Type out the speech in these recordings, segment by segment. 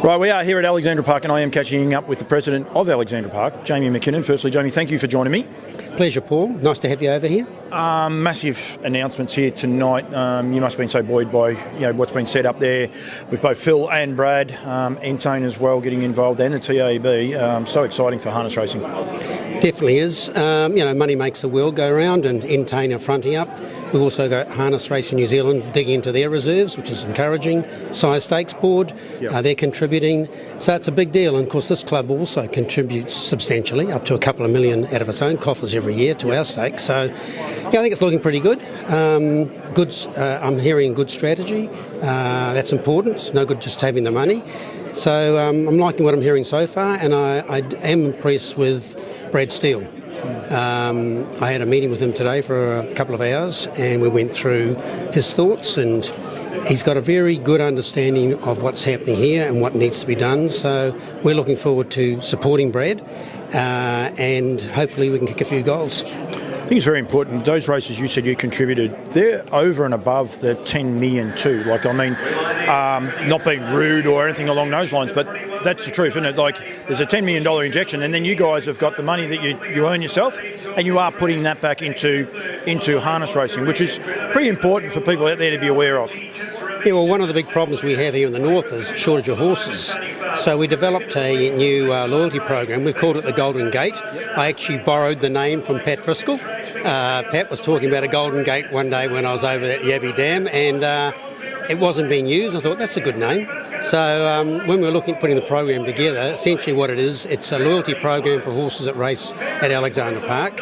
Right, we are here at Alexandra Park and I am catching up with the President of Alexandra Park, Jamie McKinnon. Firstly, Jamie, thank you for joining me. Pleasure, Paul. Nice to have you over here. Massive announcements here tonight. You must have been so buoyed by what's been set up there with both Phil and Brad, Entone as well getting involved, and the TAB. So exciting for harness racing. Definitely is. Money makes the world go round, and Entone are fronting up. We've also got Harness Racing New Zealand digging into their reserves, which is encouraging. Sire Stakes Board, they're contributing. So it's a big deal. And of course, this club also contributes substantially, up to a couple of million out of its own coffers every year to our stakes. So I think it's looking pretty good. I'm hearing good strategy. That's important. It's no good just having the money. So I'm liking what I'm hearing so far, and I am impressed with Brad Steele. I had a meeting with him today for a couple of hours, and we went through his thoughts, and he's got a very good understanding of what's happening here and what needs to be done. So we're looking forward to supporting Brad, and hopefully we can kick a few goals. I think it's very important. Those races you said you contributed, they're over and above the 10 million too. Not being rude or anything along those lines, but that's the truth, isn't it? Like, there's a $10 million injection, and then you guys have got the money that you earn yourself, and you are putting that back into harness racing, which is pretty important for people out there to be aware of. Yeah, well, one of the big problems we have here in the north is shortage of horses. So we developed a new loyalty program. We've called it the Golden Gate. I actually borrowed the name from Pat Driscoll. Pat was talking about a Golden Gate one day when I was over at Yabby Dam, and it wasn't being used. I thought, that's a good name. So when we were looking at putting the program together, essentially what it is, it's a loyalty program for horses that race at Alexandra Park.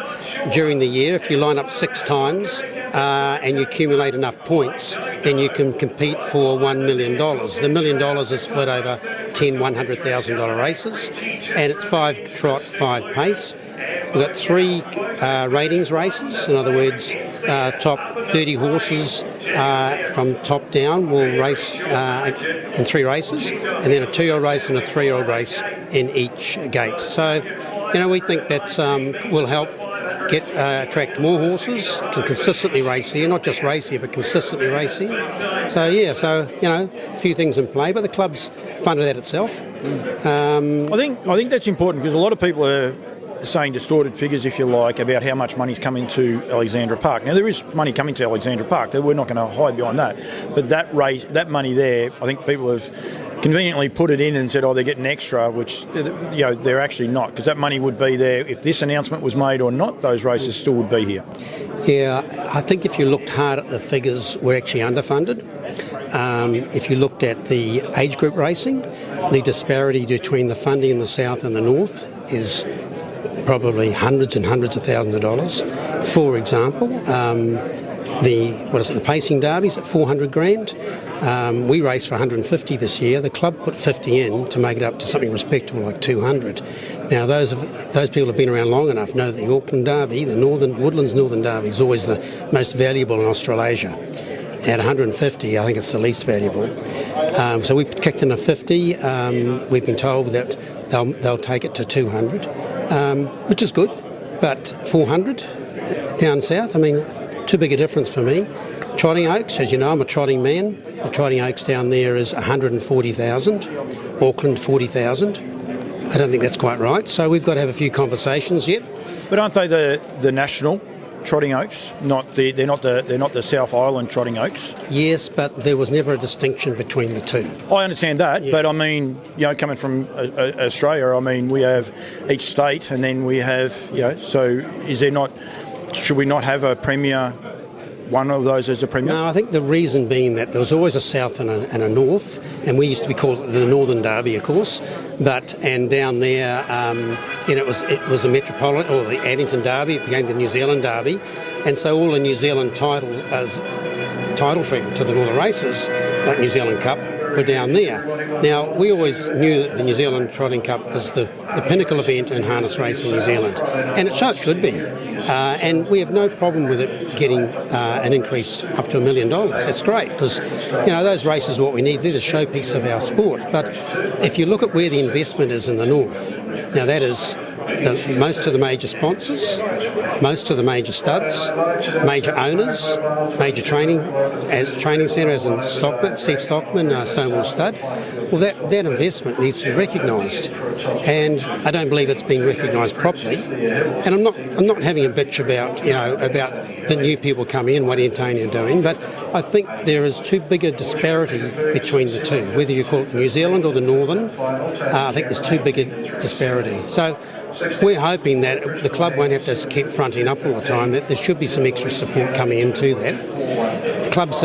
During the year, if you line up 6 times and you accumulate enough points, then you can compete for $1 million. The $1 million is split over 10 $100,000 races, and it's 5 trot, 5 pace. We've got 3 ratings races. In other words, top 30 horses from top down will race in 3 races, and then a 2-year-old race and a 3-year-old race in each gate. So, we think that will help attract more horses, can consistently race here, not just race here, but consistently race here. So, a few things in play, but the club's funded that itself. I think that's important, because a lot of people are saying distorted figures, if you like, about how much money's coming to Alexandra Park. Now, there is money coming to Alexandra Park. We're not going to hide behind that. But that money there, I think people have conveniently put it in and said, they're getting extra, which, they're actually not, because that money would be there. If this announcement was made or not, those races still would be here. Yeah, I think if you looked hard at the figures, we're actually underfunded. If you looked at the age group racing, the disparity between the funding in the south and the north is probably hundreds and hundreds of thousands of dollars. For example, the pacing derbies at $400,000. We raced for 150 this year. The club put 50 in to make it up to something respectable like 200. Now those people have been around long enough know that the Auckland Derby, the Woodlands Northern Derby, is always the most valuable in Australasia. At 150, I think it's the least valuable. So we kicked in a 50. We've been told that they'll take it to 200, which is good. But 400 down south, too big a difference for me. Trotting Oaks, as you know, I'm a trotting man. The Trotting Oaks down there is 140,000. Auckland 40,000. I don't think that's quite right. So we've got to have a few conversations yet. But aren't they the national Trotting Oaks? They're not the South Island Trotting Oaks. Yes, but there was never a distinction between the two. I understand that, but coming from Australia, we have each state, and then we have, so is there not? Should we not have a premier? One of those as a premier? No, I think the reason being that there was always a south and a north, and we used to be called the Northern Derby, of course. And down there, it was the Metropolitan or the Addington Derby. It became the New Zealand Derby, and so all the New Zealand title treatment to the Northern races, like New Zealand Cup, were down there. Now, we always knew that the New Zealand Trotting Cup was the pinnacle event in harness racing in New Zealand, and it should be. And we have no problem with it getting an increase up to $1 million. That's great, because those races are what we need. They're the showpiece of our sport. But if you look at where the investment is in the north, now that is most of the major sponsors, most of the major studs, major owners, major training centre as in Stockman, Steve Stockman, Stonewall Stud. Well, that investment needs to be recognised, and I don't believe it's being recognised properly. And I'm not having a bitch about the new people coming in, what Entertainment are doing, but I think there is too big a disparity between the two. Whether you call it the New Zealand or the Northern, I think there's too big a disparity. So we're hoping that the club won't have to keep fronting up all the time, that there should be some extra support coming into that. The club's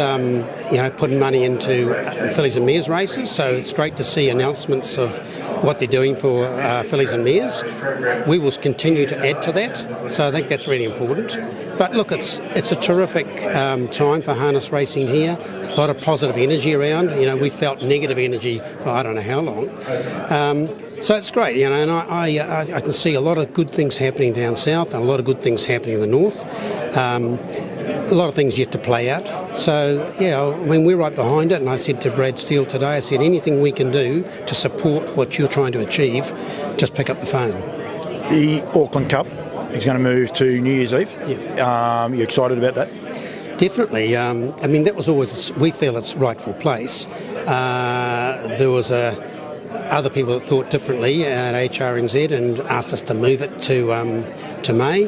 putting money into fillies and mares races, so it's great to see announcements of what they're doing for fillies and mares. We will continue to add to that, so I think that's really important. But look, it's a terrific time for harness racing here. A lot of positive energy around. We felt negative energy for I don't know how long. So it's great, and I can see a lot of good things happening down south and a lot of good things happening in the north. A lot of things yet to play out. So, we're right behind it, and I said to Brad Steele today, I said, anything we can do to support what you're trying to achieve, just pick up the phone. The Auckland Cup is going to move to New Year's Eve. Yeah. You excited about that? Definitely. That was always, we feel its rightful place. There was other people that thought differently at HRNZ and asked us to move it to May.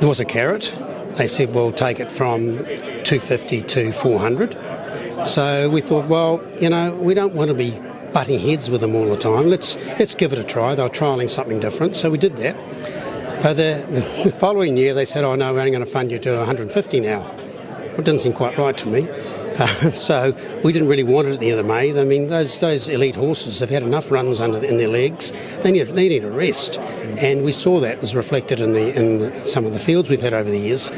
There was a carrot. They said, we'll take it from 250 to 400. So we thought, we don't want to be butting heads with them all the time. Let's give it a try. They were trialling something different, so we did that. But the following year, they said, oh no, we're only going to fund you to 150 now. It didn't seem quite right to me. So we didn't really want it at the end of May. I mean, those elite horses have had enough runs in their legs. They need a rest, and we saw that was reflected in some of the fields we've had over the years.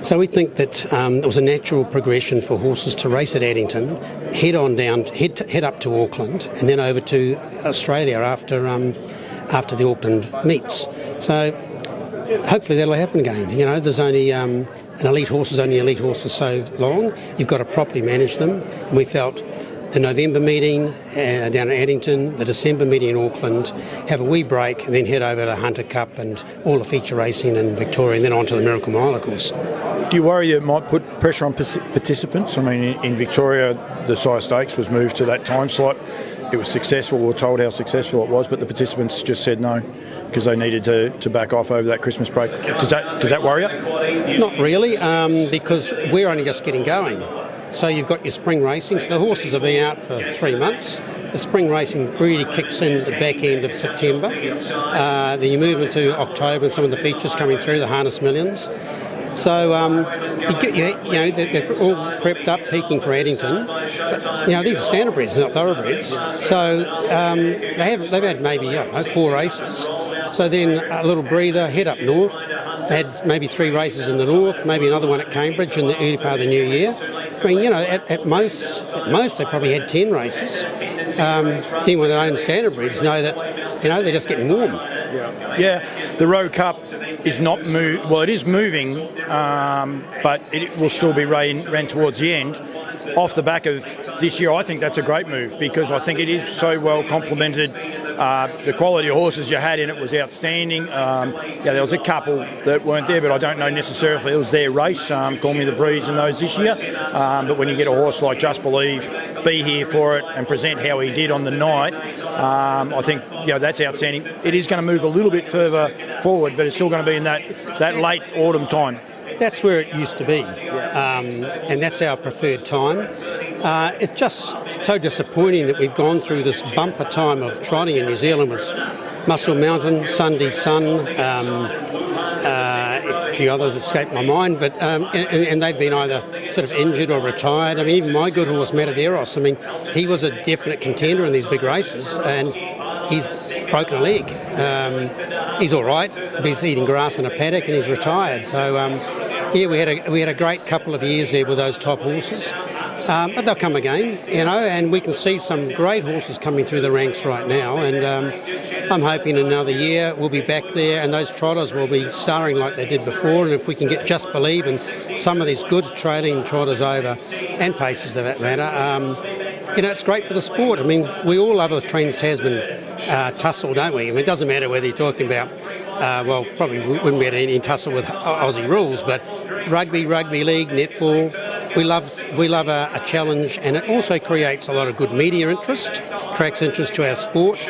So we think that it was a natural progression for horses to race at Addington, head up to Auckland, and then over to Australia after the Auckland meets. So hopefully that'll happen again. There's only an elite horse is only an elite horse for so long. You've got to properly manage them. And we felt the November meeting down at Addington, the December meeting in Auckland, have a wee break, and then head over to Hunter Cup and all the feature racing in Victoria, and then on to the Miracle Mile, of course. Do you worry it might put pressure on participants? I mean, in Victoria, the Sire Stakes was moved to that time slot. It was successful. We were told how successful it was, but the participants just said no because they needed to back off over that Christmas break. Does that worry you? Not really, because we're only just getting going. So you've got your spring racing. So the horses have been out for 3 months. The spring racing really kicks in at the back end of September. Then you move into October and some of the features coming through, the Harness Millions. So they're all prepped up, peaking for Addington. But, these are standardbreds, not thoroughbreds. So they've had maybe 4 races. So then a little breather, head up north. They had maybe 3 races in the north, maybe another one at Cambridge in the early part of the new year. I mean, at most they probably had 10 races. Anyone that owns standardbreds know that, they're just getting warm. Yeah, the Roe Cup is not moved. Well, it is moving, but it will still be ran towards the end. Off the back of this year, I think that's a great move because I think it is so well complemented. The quality of horses you had in it was outstanding. There was a couple that weren't there, but I don't know necessarily it was their race. Call Me the Breeze and those this year. But when you get a horse like Just Believe, be here for it and present how he did on the night, I think that's outstanding. It is going to move a little bit further forward, but it's still going to be in that late autumn time. That's where it used to be, and that's our preferred time. It's just so disappointing that we've gone through this bumper time of trotting in New Zealand with Muscle Mountain, Sunday Sun, a few others escaped my mind, but and they've been either sort of injured or retired. I mean, even my good horse Mataderos, he was a definite contender in these big races, and he's broken a leg. He's all right. He's eating grass in a paddock, and he's retired. So we had a great couple of years there with those top horses. But they'll come again, and we can see some great horses coming through the ranks right now, and I'm hoping in another year we'll be back there and those trotters will be starring like they did before, and if we can get Just Believe and some of these good trailing trotters over, and paces for that matter, it's great for the sport. I mean, we all love a Trans-Tasman tussle, don't we? I mean, it doesn't matter whether you're talking about, probably wouldn't be any tussle with Aussie rules, but rugby league, netball, we love a challenge, and it also creates a lot of good media interest, attracts interest to our sport,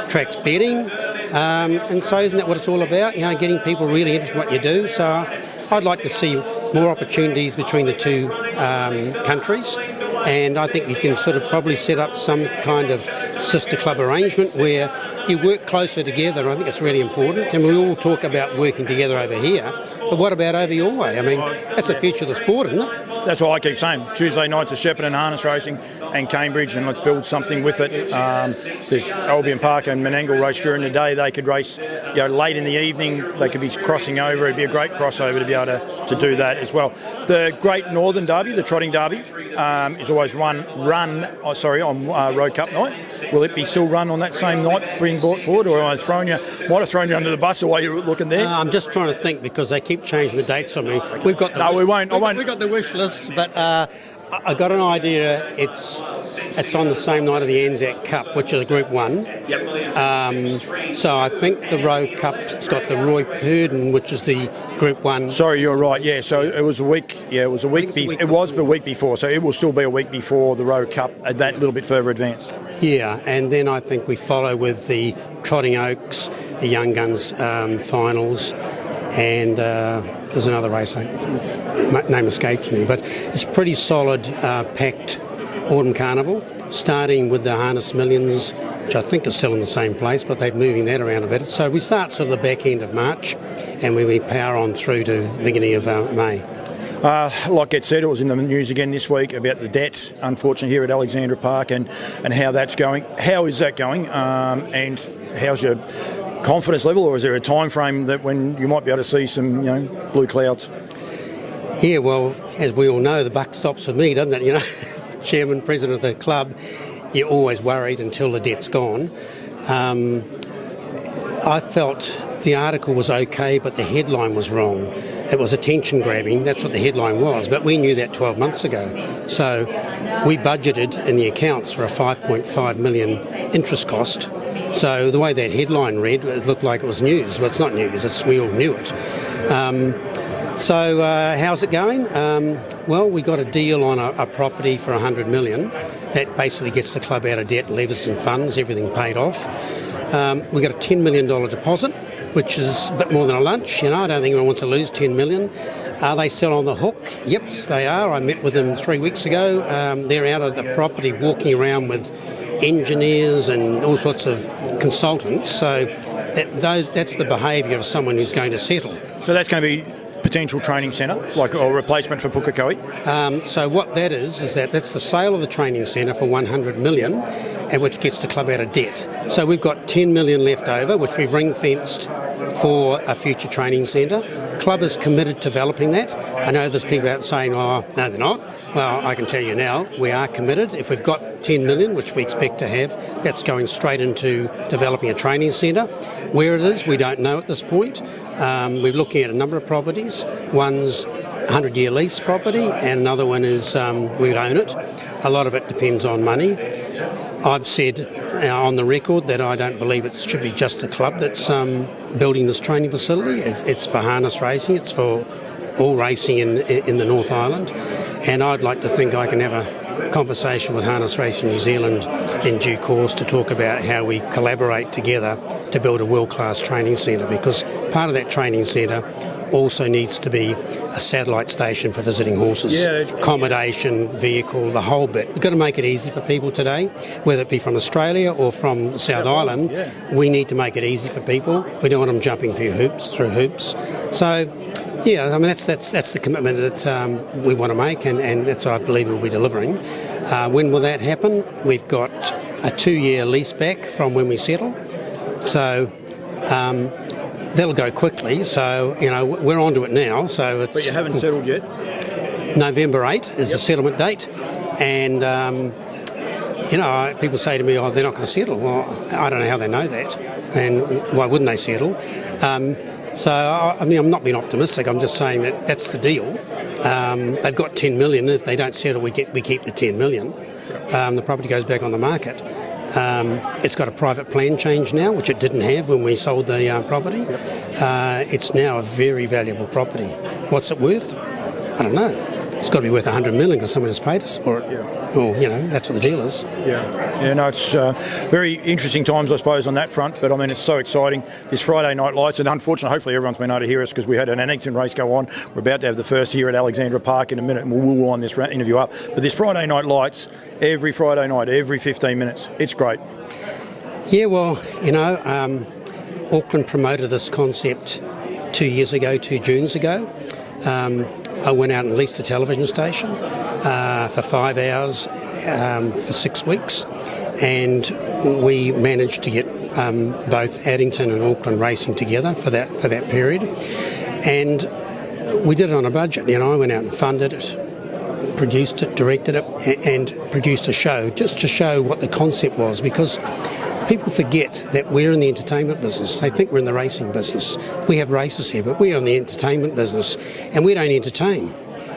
attracts betting, and so isn't that what it's all about? Getting people really interested in what you do. So I'd like to see more opportunities between the two countries, and I think you can sort of probably set up some kind of sister club arrangement where you work closer together. I think it's really important, and we all talk about working together over here, but what about over your way? I mean, that's the future of the sport, isn't it? That's what I keep saying. Tuesday nights are Shepparton harness racing and Cambridge, and let's build something with it. There's Albion Park and Menangle race during the day. They could race late in the evening. They could be crossing over. It'd be a great crossover to be able to do that as well. The Great Northern Derby, the Trotting Derby, is always run on Road Cup night. Will it be still run on that same night being brought forward, or might have thrown you under the bus the way you're looking there? I'm just trying to think because they keep changing the dates on me. We've got we won't. We've got the wish list, but I got an idea. It's on the same night of the Anzac Cup, which is Group 1. Yep. So I think the Road Cup's got the Roy Purdon, which is the Group 1. Sorry, you're right. Yeah, so it was a week. Yeah, it was a week. It was a week before. So it will still be a week before the Road Cup, that little bit further advanced. Yeah, and then I think we follow with the Trotting Oaks, the Young Guns finals, and there's another race, name escapes me, but it's pretty solid packed Autumn Carnival, starting with the Harness Millions, which I think is still in the same place, but they're moving that around a bit. So we start sort of the back end of March, and we power on through to the beginning of May. Like Get said, it was in the news again this week about the debt, unfortunately, here at Alexandra Park and how that's going. How is that going? And how's your confidence level, or is there a time frame that when you might be able to see some blue clouds? Yeah, well, as we all know, the buck stops with me, doesn't it? As the chairman, president of the club, you're always worried until the debt's gone. I felt the article was okay, but the headline was wrong. It was attention grabbing, that's what the headline was, but we knew that 12 months ago. So we budgeted in the accounts for a 5.5 million interest cost. So the way that headline read, it looked like it was news. Well, it's not news, we all knew it. So how's it going? Well, we got a deal on a property for 100 million. That basically gets the club out of debt, leaves us in funds, everything paid off. We got a $10 million deposit, which is a bit more than a lunch. I don't think anyone wants to lose 10 million. Are they still on the hook? Yep, they are. I met with them 3 weeks ago. They're out of the property walking around with engineers and all sorts of consultants. So that's the behaviour of someone who's going to settle. So that's going to be potential training centre, like a replacement for Pukekohe? So what that is that's the sale of the training centre for 100 million, and which gets the club out of debt. So we've got 10 million left over, which we've ring-fenced for a future training centre. Club is committed to developing that. I know there's people out saying, oh, no, they're not. Well, I can tell you now, we are committed. If we've got 10 million, which we expect to have, that's going straight into developing a training centre. Where it is, we don't know at this point. We're looking at a number of properties. One's a 100-year lease property, and another one is we would own it. A lot of it depends on money. I've said on the record that I don't believe it should be just a club that's building this training facility. It's for harness racing. It's for all racing in the North Island. And I'd like to think I can have a conversation with Harness Racing New Zealand in due course to talk about how we collaborate together to build a world-class training centre, because part of that training centre also needs to be a satellite station for visiting horses. Accommodation, vehicle, the whole bit. We've got to make it easy for people today, whether it be from Australia or from the South Island. We need to make it easy for people. We don't want them jumping through hoops. So, yeah, I mean, that's the commitment that we want to make, and that's what I believe we'll be delivering. When will that happen? We've got a 2-year lease back from when we settle. So that'll go quickly. So, we're onto it now. So but you haven't settled yet? November 8 is the settlement date. And, people say to me, oh, they're not going to settle. Well, I don't know how they know that. And why wouldn't they settle? I'm not being optimistic. I'm just saying that that's the deal. They've got 10 million. If they don't settle, we keep the 10 million. The property goes back on the market. It's got a private plan change now, which it didn't have when we sold the property. It's now a very valuable property. What's it worth? I don't know. it's got to be worth 100 million because someone has paid us for it. Yeah. Or, that's what the deal is. Yeah, no, it's very interesting times, I suppose, on that front. But I mean, it's so exciting. This Friday night lights, and unfortunately, hopefully, everyone's been able to hear us because we had an Annington race go on. We're about to have the first here at Alexandra Park in a minute, and we'll wind this interview up. But this Friday night lights, every Friday night, every 15 minutes, it's great. Yeah, well, Auckland promoted this concept 2 years ago, 2 Junes ago. I went out and leased a television station for 5 hours for 6 weeks, and we managed to get both Addington and Auckland racing together for that period. And we did it on a budget. I went out and funded it, produced it, directed it, and produced a show just to show what the concept was, because people forget that we're in the entertainment business. They think we're in the racing business. We have races here, but we're in the entertainment business, and we don't entertain.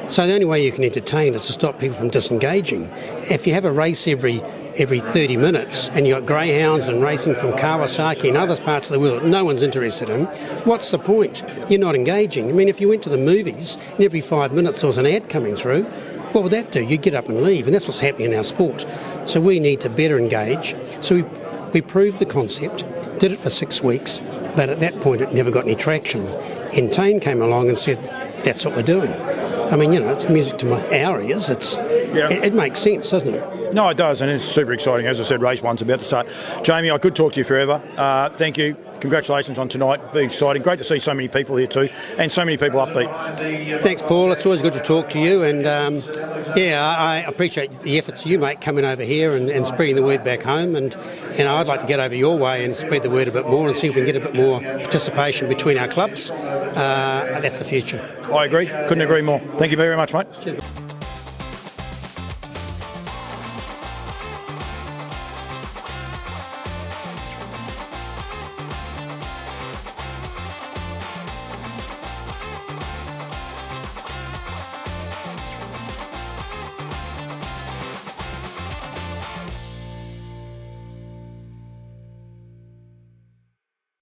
So the only way you can entertain is to stop people from disengaging. If you have a race every 30 minutes and you've got greyhounds and racing from Kawasaki and other parts of the world that no one's interested in, what's the point? You're not engaging. I mean, if you went to the movies and every 5 minutes there was an ad coming through, what would that do? You'd get up and leave, and that's what's happening in our sport. So we need to better engage. So we proved the concept, did it for 6 weeks, but at that point it never got any traction. Entain came along and said, that's what we're doing. I mean, it's music to our ears. It makes sense, doesn't it? No, it does, and it's super exciting. As I said, race one's about to start. Jamie, I could talk to you forever. Thank you. Congratulations on tonight. Be exciting. Great to see so many people here too, and so many people upbeat. Thanks, Paul. It's always good to talk to you, and I appreciate the efforts you make coming over here and spreading the word back home. And I'd like to get over your way and spread the word a bit more and see if we can get a bit more participation between our clubs. That's the future. I agree. Couldn't agree more. Thank you very much, mate. Cheers.